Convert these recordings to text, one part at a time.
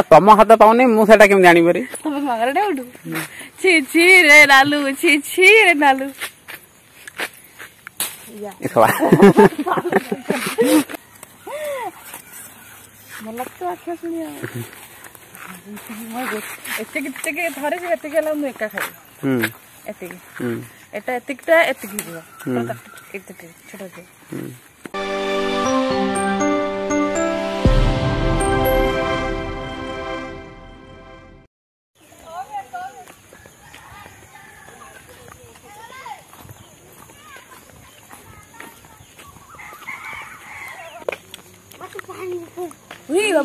तम हाथ पाऊनी मुझे जानी पारि छी छी रे लालू छी छी रे लालू मला तो आख्या सुनिया एतिके थरे से एतिके ला मु एका खाइ एतिके एटा एतिकटा एतिके दियो एतिके छोटा के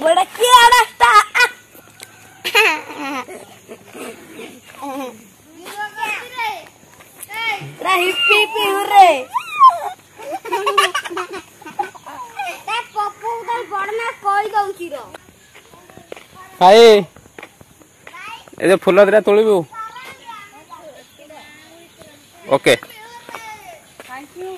बड़ा क्या रास्ता हिप्पी रे पप्पू उधर बड़ना कोई दउची रो भाई ए जे फूल दिरा तोलिबू ओके थैंक यू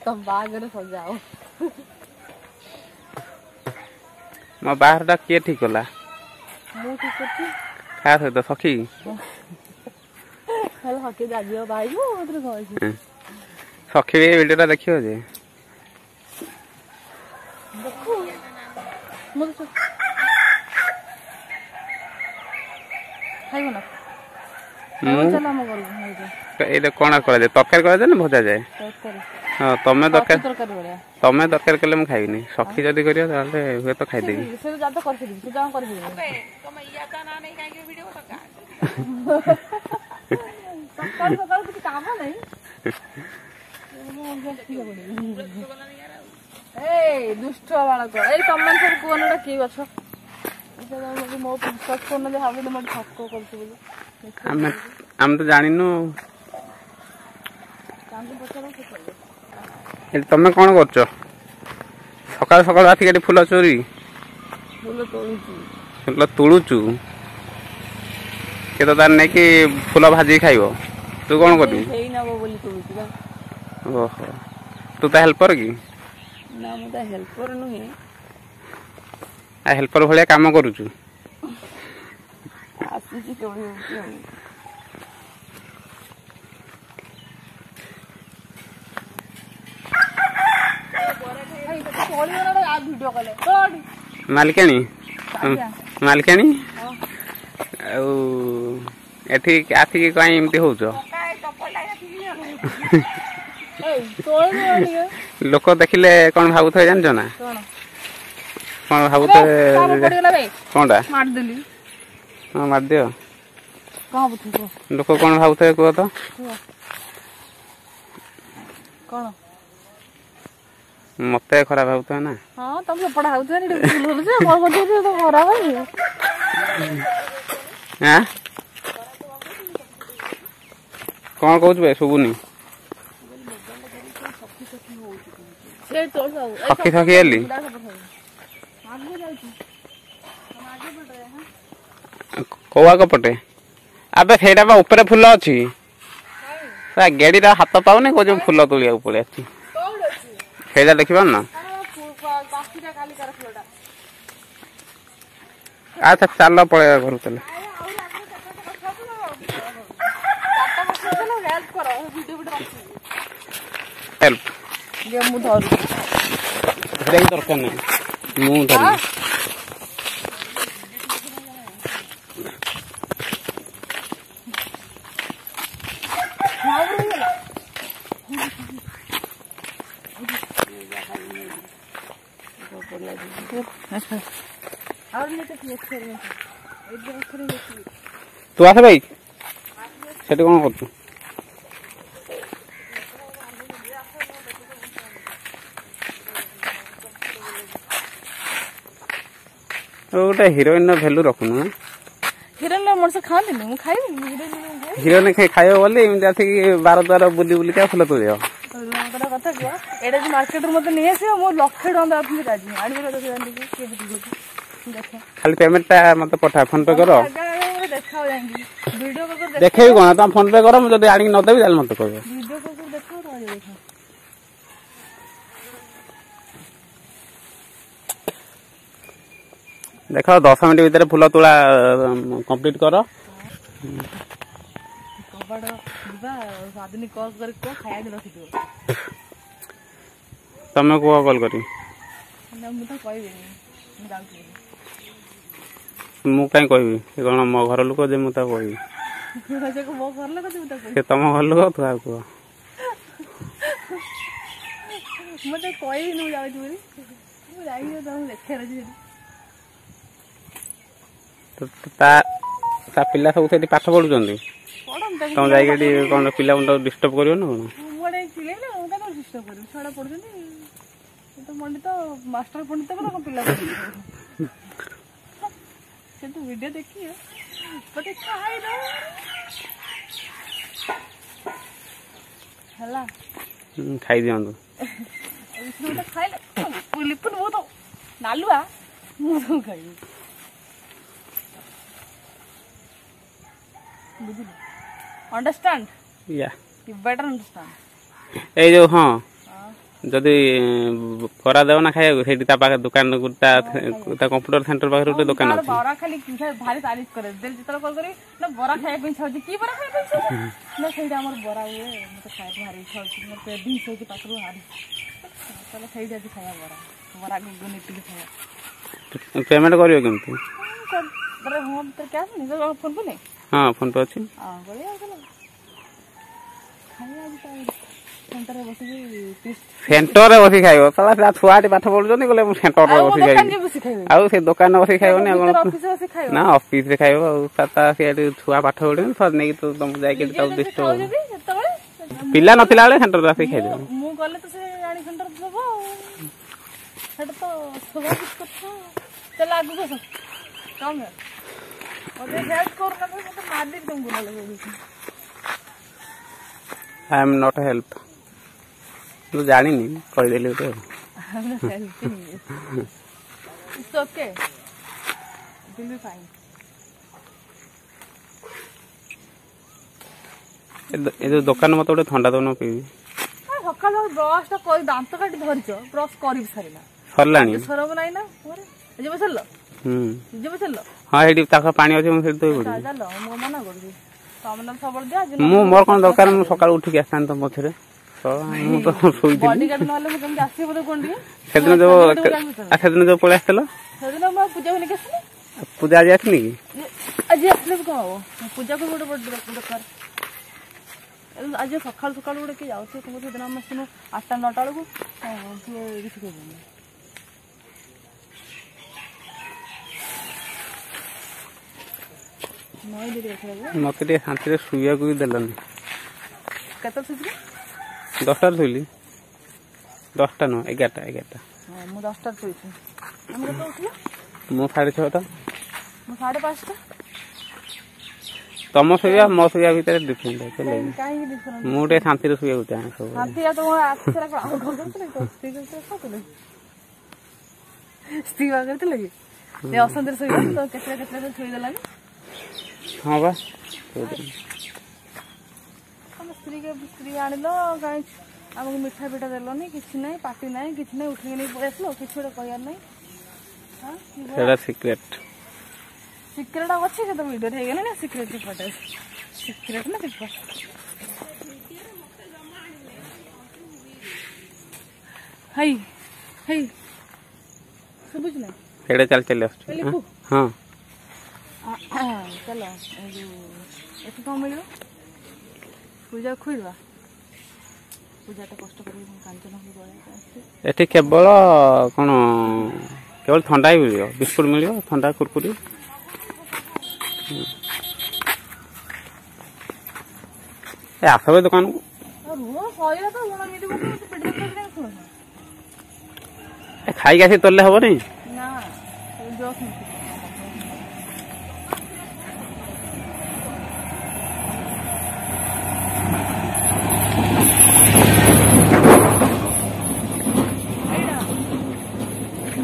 तुम बागर सजाओ मो बाहर टा किए ठीक होला मु ठीक करती खा सहित सखी हेलो हके जाजियो भाई मु उधर गई सखी भी वीडियो टा देखियो जे देखो मु तो खाइबो ना चल हम करू ए कोना करा जाए तरकारी करा जाए ना भजा जाए हाँ तमें दरकार तमें दरकार कले मु खाइनी सखी जदी करियो ताले हुए तो खाइ देबी से ज्यादा कर देबी से जान कर देबी तुम या का ना नहीं काहे वीडियो का सकाल कुछ काम नहीं ए दुष्ट वाला को ए कमेंट कर कोनडा की गछ इसे मो सच कोन दे हाबे मत ठक्को करछ बोली हम तो जानिनु तमें कौन कर सकाल सकाल आसिक फुल चोरी फुल तुलुचु के तो तार नहीं कि फुल भाजी खाइब तू कौन कर ओहो तू तो हेल्पर की ना मु तो हेल्पर नुहे हेल्पर भाया काम करुचु आसी केवली मालिकाणी मालिकाणी एठी आथिक कहीं एमती हो लोक देखिले कौन भावुथ जानछ ना कौन भावुथ कौनटा हाँ मार दियो लोक कौन भावुथ कह तो कौन मते खराब भावुथ ना हां तुम पढ़ा होत नहीं बोल से कौन बोल तो खराब है हां कौन कहू बे सुबुनी से तोड़ जाऊ सखी सखी एली कोवा को पटे अबे फेडा बा ऊपर फूल अछि सा गेडी रा हाथ पाउने को जो फूल तोलिया पड़े अछि फेडा देखिबा ना अच्छा चल पड़े घर चले हेल्प ये मु धरू ब्रेक दरकार नहीं मु धरू तू आस भाई से कौन कर गोटे हिरोइन भैल्यू रखुन हिरोइन मनुष्य खाते नहीं खाई हिरोइन खाइब बोली एमती आसिक बार द्वार बुली बुलिका फुल तोड़ ଗୋଟେ କଥା କୁହ ଏଇଟା ଯଦି ମାର୍କେଟରୁ ମତେ ନେଇ ଆସିବ ମୁଁ ଲକ୍ଷେ ଟଙ୍କା ଦେବାକୁ ରାଜି ଆଣିବ ଦେଖ ଖାଲି ପେମେଣ୍ଟ ଟା ମତେ ପଠା ଫୋନ ପେ କର ଦେଖାও ଯାଇକି ଭିଡିଓ କଲ୍ ଦେଖେଇବି କଣ ତମ ଫୋନ ପେ କର ମୁଁ ଯଦି ଆଣିକି ନଦେବି ତାହେଲେ ମତେ କହିବ ଭିଡିଓ କଲ୍ ଦେଖାও ଦେଖ ଦେଖ 10 ମିନିଟ୍ ଭିତରେ ଫୁଲ ତୋଳା କମ୍ପ୍ଲିଟ କର କବାଡ ଯିବା ସ୍ୱାଦିନୀ କଲ୍ କରି କୁହ ଖାଇବାକୁ ରଖିଥିବ ତମେ କୁହ କଲ୍ କରି ମୁଁ ତ କହିବିନି ମୁଁ ଯାଉଛି ମୁଁ କାଇଁ କହିବି କଣ ମୋ ଘର ଲୋକ ଯେ ମୁଁ ତାକୁ କହିବି ମୋ ଘର ଲୋକ ସେ ତମ ଘର ଲୋକ ତୁ ଆଉ କୁହ ମତେ କହିବିନି ମୁଁ ଯାଉଛି ବୋଲି ମୁଁ ଯାଇକି ତମକୁ ଦେଖିବାର ଅଛି ତା ପିଲା ସବୁ ସେଠି ପାଠ ପଢୁଛନ୍ତି ତମେ ଯାଇକି ଏଠି କଣ ପିଲାଙ୍କୁ ଡିଷ୍ଟର୍ବ କରିବ ନା କଣ ଡିଷ୍ଟର୍ବ କରିବି ଛୁଆଟା ପଢୁଛନ୍ତି ପଣ୍ଡିତ ମାଷ୍ଟର ପଣ୍ଡିତ ପିଲା କିନ୍ତୁ ଭିଡିଓ ଦେଖିବ ମତେ ହେଲା ଖାଇଦିଅନ୍ତୁ ଖାଇଲେ ଲିପୁନ ମୁଁ ତ ନାଲୁଆ ମୁଁ ତ ଖାଇବି ବୁଝିଲୁ ଅଣ୍ଡରଷ୍ଟାଣ୍ଡ you better understand এই যে হ্যাঁ যদি করা দেব না খাইବାକୁ ସେଇଠି ତା ପାଖରେ ଦୋକାନ ତା କମ୍ପ୍ୟୁଟର ସେଣ୍ଟର ପାଖରେ ଗୋଟେ ଦୋକାନ ଅଛି ବରା ଖାଲି ଭାରି ତାରିଫ କରେ ଯେତେବେଳେ କଲ୍ କରି ନା ବରା ଖାଇବା ପାଇଁ ଇଚ୍ଛା ହଉଛି କି ବରା ଖାଇବା ପାଇଁ ଇଚ୍ଛା ନା ସେଇଟା ଆମର ବରା ହୁଏ ମତେ ଖାଇବାକୁ ଭାରି ଇଚ୍ଛା ହଉଛି ମତେ ଡିସ୍ ହଉଛି ପାଖରୁ ଭାରି ତାହେଲେ ସେଇଠି ଆଜି ଖାଇବା ବରା ଗୁଗୁନି ଟିକେ ଖାଇବା ପେମେଣ୍ଟ କରିବ କେମିତି ହଁ ତୋର କ୍ୟାସ୍ ନେଇ ଫୋନ ପେ ନେଇ ହଁ ଫୋନ ପେ ଅଛି ହଁ ବଢ଼ିଆ ସେଣ୍ଟରରେ ବସି ଖାଇବ ଛୁଆଟି ପାଠ ପଢୁଛନ୍ତି କହିଲେ ମୁଁ ସେଣ୍ଟରରେ ବସି ଖାଇବି ଆଉ ସେ ଦୋକାନରେ ବସି ଖାଇବନି ଆଉ ନା ଅଫିସରେ ଖାଇବ ଆଉ ସିଆଡେ ଛୁଆ ପାଠ ପଢୁଛନ୍ତି ଛୁଆ ନେଇକି ତମକୁ ଯାଇକି ପିଲା ନଥିଲା ବେଳେ ସେଣ୍ଟରରେ ଆସିକି ଖାଇଦେବ ମୁଁ ଗଲେ ତ ସେ ଆଣି ସେଣ୍ଟର ଦେବ ସେଟା ତ ସ୍ୱାଭାବିକ କଥା ଚାଲ ଆଗକୁ ଆସ କମ ମତେ ହେଲ୍ପ କରୁନା ମତେ ମାରିଦେବି ତମକୁ ଲଗେଇକି I am not a help ମୁଁ ଜାଣିନି କହିଦେଲି ଗୋଟେ It's okay. It will be fine. ଏ ଯୋଉ ଦୋକାନ ମତେ ଗୋଟେ ଥଣ୍ଡା ଦଉନ ପିଇବି ସକାଳୁ ବ୍ରସ୍ ଟା କରି ଦାନ୍ତ କାଟି ଧରିଛ ବ୍ରସ୍ କରିବି ସରିଲାଣି ସରବ ନାହିଁ ନା ଯିବ ସାରିଲ ଯିବ ସାରିଲ ହଁ ଏଇଠି ତାଙ୍କ ପାଣି ଅଛି ମୁଁ ସେଠି ଧୋଇ ପଡିବି ଚାଲ ମୁଁ ମନା କରୁଛି ତମେ ସବୁବେଳେ ଦିଅ ମୁଁ ମୋର କଣ ଦରକାର ମୁଁ ସକାଳୁ ଉଠିକି ଆସିଥାନ୍ତି ତମ ପଛରେ ମୁଁ ତ ଶୋଇଥିଲି ବଡିଗାର୍ଡ ନହେଲେ ମୁଁ କେମିତି ଆସିବି ବୋଧେ କୋଣ୍ଡି ସେଦିନ ଯୋଉ ପଳେଇ ଆସିଥିଲ ସେଦିନ ମୁଁ ପୂଜା ନେଇକି ଆସିଲି ପୂଜା ଆଜି ଆସିନି କି ଆଜି ଆସିଲେ କଣ ହବ ପୂଜାକୁ ଗୋଟେ ଦରକାର ଆଜି ସକାଳୁ ଗୋଟେ କିଏ ଯାଉଛି ତମ ସେଦିନ ଆମେ ଆସିନୁ 8ଟା 9ଟା ବେଳକୁ କିଏ କିଛି କହିବନି ମତେ ଟିକେ ଶାନ୍ତିରେ ଶୋଇବାକୁ ବି ଦେଲନି କେତେବେଳେ ଶୋଇଥିଲି 10ଟାରେ ଶୋଇଲି 10ଟା ନୁହଁ 11ଟା ମୁଁ 10ଟାରେ ଶୋଇଛି ମୁଁ କେତେବେଳେ ଉଠିଲ ମୁଁ 6:30 ମୁଁ 5:30 ତମ ଶୋଇବା ମୋ ଶୋଇବା ଭିତରେ ଡିଫରେଣ୍ଟ ଅଛି କାହିଁକି ଡିଫରେଣ୍ଟ ମୁଁ ଟିକେ ଶାନ୍ତିରେ ଶୋଇବାକୁ ଚାହେଁ ସବୁ ଶାନ୍ତି ତମ ଆଖିରେ କଣ ଆଉ ଘର କରୁଥିଲେ ସ୍ତ୍ରୀ ବାହା କରିଥିଲେ କି ଅଶାନ୍ତିରେ ଶୋଇବା ତ କେତେଟା ଶୋଇଦେଲାନି ହଁ ବା ସ୍ତ୍ରୀ ଆଣିଲ କାହିଁ ଆମକୁ ମିଠା ପିଠା ଦେଲନି କିଛି ନାହିଁ ପାର୍ଟି ନାହିଁ କିଛି ନାହିଁ ଉଠିକି ନେଇ ପଳେଇ ଆସିଲ କିଛି ଗୋଟେ କହିବାର ନାହିଁ ସେଟା ସିକ୍ରେଟ ଅଛି କେତେ ଭିଡିଓରେ ହେଇଗଲାଣି ସିକ୍ରେଟ ଫଟୋ ସିକ୍ରେଟ ନା ସିକ୍ରେଟ ହାଇ ଶୁଭୁଛି ନା ସେଟା ଚାଲି ଆସୁଛି ହଁ ଚାଲ ଏଠି କଣ ମିଳିବ ପୂଜା ଖୁଇଦବା ପୂଜାଟା କଷ୍ଟ କରିବି କାଞ୍ଚନ ଏଠି କେବଳ କଣ କେବଳ ଥଣ୍ଡା ହିଁ ମିଳିବ ବିସ୍କୁଟ ମିଳିବ ଥଣ୍ଡା କୁରକୁରି ଆସବେ ଦୋକାନକୁ ଖାଇକି ଆସି ତୋଳିଲେ ହବନି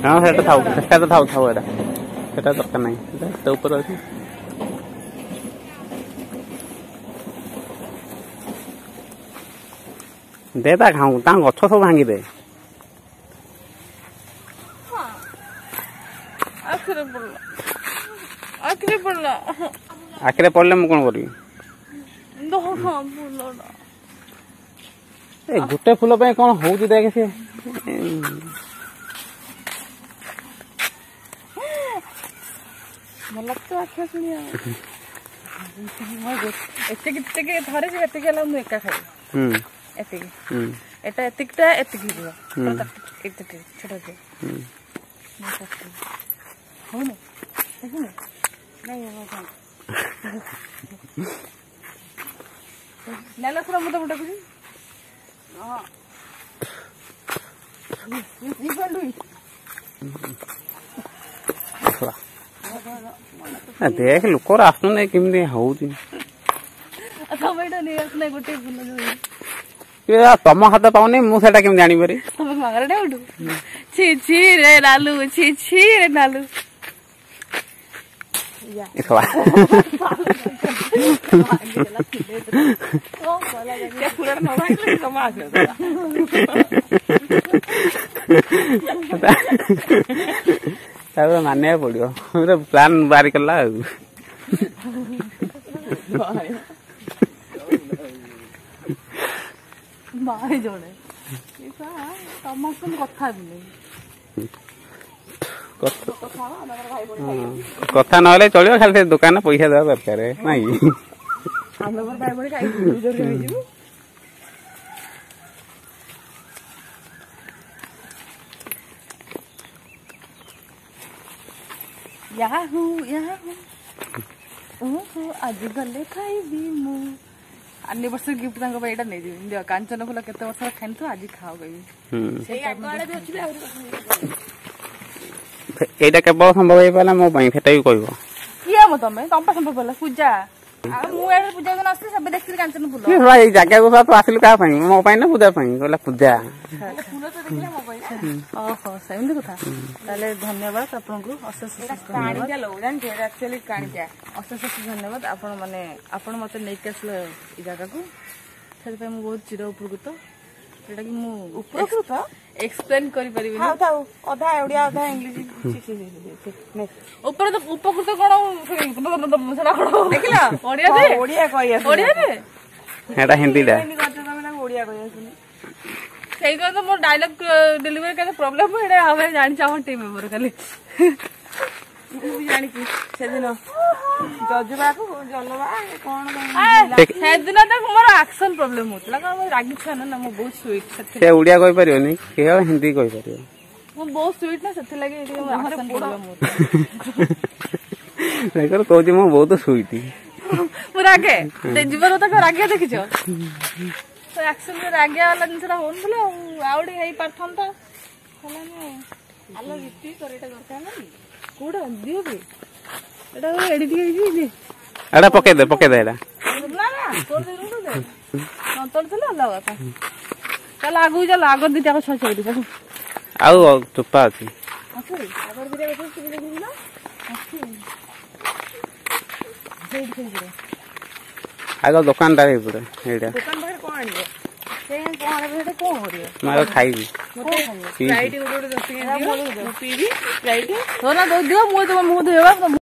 हाँ सेटा थाउ सेटा तो थाउ थाउ एटा सेटा दरकार नहीं सेटा तो ऊपर अछि दे ता खाऊ ता गछ सब भांगी दे आखिरे पड़ले मु कोन करी ए गुटे फूल पे कोन होउची देख से मला तो आख्या सुनिया एते के धरे जे एते केला मु एका खाई एते एटा एतिकटा एतिक हिबो एते छोटा छे हो ना देखो ना नहीं हो नेला पुरा मुदा मुदा कुछ हां ये बंडुई देख लोक आसुन केमती होउची गोटे तम हाथ पाऊनी मुझे केमी जानी पारे छी छी रे लालू छी छी रे लालू मानिया पड़ो प्लान बारी कला कथा ना चलो खाली दुकान पैसा देवा दरकार नाई आज गले खाइबी मु एनिवर्सरी गिफ्ट एटा नहीं कांचन फूल केते वर्ष खाइन तो आज खाओ गई एटा केवल संभव हो पाला मो पई सेटा भी कहबो किया म तमे तंपा संभव होला पूजा आ मु एटा पूजा दिन आसी सब देखि कांचन फूल ये भाई जगह को तो आसिलु का पई मो पई ना पूजा पई बोला पूजा फूल तो देखले मो पई ओहो सेंदी कथा ताले धन्यवाद आपन को अशेष काणी जा लोडन जे एक्चुअली काणी जा अशेष धन्यवाद आपन माने आपन मते नै केसले ई जगह को सेल पे मु बहुत चिर उपकृत एटा कि मु उपकृत एक्सप्लेन करि परिबे हां थाउ आधा ओडिया आधा इंग्लिश ऊपर तो उपकृत कोन सना कोन देखला ओडिया दे ओडिया कहि आस ओडिया दे एटा हिंदी डा ओडिया कहि आसनी सही को तो मोर डायलॉग डिलीवर करे प्रॉब्लम एडे हमें जानि चाहो टीम मेंबर खाली मु जानि कि से दिन जजबा को जलवा कोन से दिन तक मोर एक्शन प्रॉब्लम होतला का रागी छन ना मो बहुत स्वीट से ओडिया कहि परियो नि केवल हिंदी कहि परियो मो बहुत स्वीट ना सेथे लागे एडी एक्शन प्रॉब्लम होत देखो कहू मो बहुत स्वीट मु रागे ते जीवन तक रागे देखिछो तो एक्शन में रागे वाला जिनसा होन बोले आउडी हेई पारथन तो होला ने आलो रिपीट करेटा दरकार नहीं कोडा दियो बे एटा एडिट हेई एटा पके दे एटा ना ना तोर दे रुनो दे न तोर चला लगा था चल आगु चल आगो दिटा को छछ एडी आउ चुप्पा अछि आगो दिटा को छछ एडी ना जेड खेल आगो दुकानदार पड़े एटा दुकान बाहर कोन आनियो से कोन बेटे कोन होरियो मारो खाइबी स्प्राइट उडो दस के दियो पीबी स्प्राइट हो ना दो दियो मु तो मु देबा